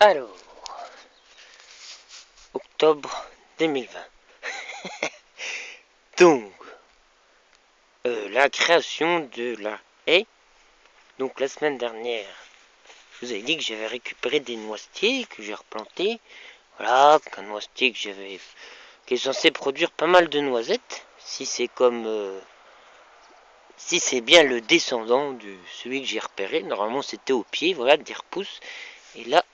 Alors, octobre 2020. Donc, la création de la haie. Donc, la semaine dernière, je vous avais dit que j'avais récupéré des noisetiers que j'ai replantés. Voilà, qu'un noisetier qui est censé produire pas mal de noisettes. Si c'est si c'est bien le descendant de celui que j'ai repéré. Normalement, c'était au pied, voilà, des repousses. Et là,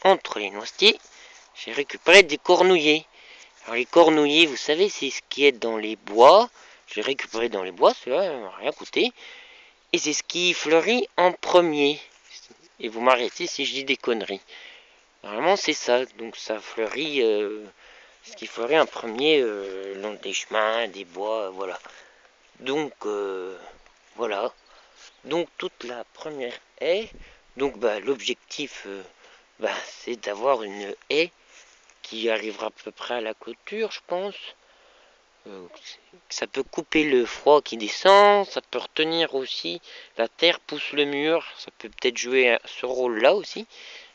entre les noisetiers, j'ai récupéré des cornouillers. Alors les cornouillers, vous savez, c'est ce qui est dans les bois. J'ai récupéré dans les bois, cela m'a rien coûté. Et c'est ce qui fleurit en premier. Et vous m'arrêtez si je dis des conneries. Normalement, c'est ça. Donc ça fleurit, ce qui fleurit en premier, le long des chemins, des bois, voilà. Donc, voilà. Donc toute la première haie. Donc l'objectif, c'est d'avoir une haie qui arrivera à peu près à la clôture, je pense. Ça peut couper le froid qui descend, ça peut retenir aussi, la terre pousse le mur, ça peut peut-être jouer ce rôle-là aussi.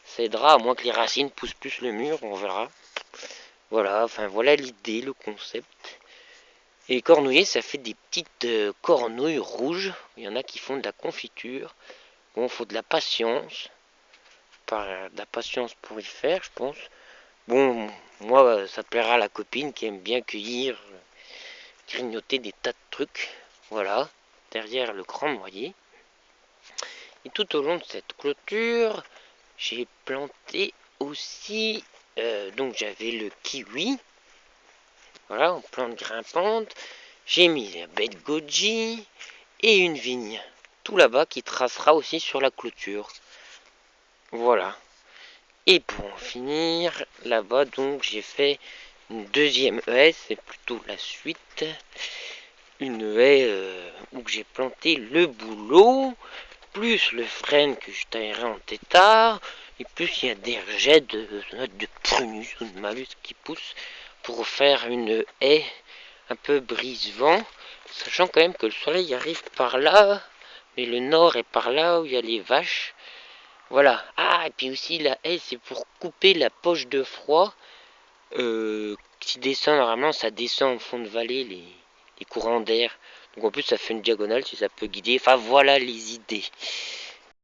Ça aidera, à moins que les racines poussent plus le mur, on verra. Voilà, enfin voilà l'idée, le concept. Et cornouiller, ça fait des petites cornouilles rouges. Il y en a qui font de la confiture. Bon, il faut de la patience. De la patience pour y faire, je pense. Bon, moi, ça plaira à la copine qui aime bien cueillir, grignoter des tas de trucs. Voilà, derrière le grand noyer. Et tout au long de cette clôture, j'ai planté aussi, donc j'avais le kiwi, voilà, en plante grimpante. J'ai mis la baie de goji et une vigne, tout là-bas qui tracera aussi sur la clôture. Voilà. Et pour en finir, là-bas, donc j'ai fait une deuxième haie, c'est plutôt la suite. Une haie où j'ai planté le bouleau, plus le frêne que je taillerai en tétard, et plus il y a des rejets de prunus ou de malus qui poussent pour faire une haie un peu brise-vent, sachant quand même que le soleil arrive par là, mais le nord est par là où il y a les vaches. Voilà. Ah, et puis aussi la haie, c'est pour couper la poche de froid qui descend, normalement ça descend au fond de vallée, les courants d'air. Donc en plus ça fait une diagonale si ça peut guider. Enfin voilà les idées.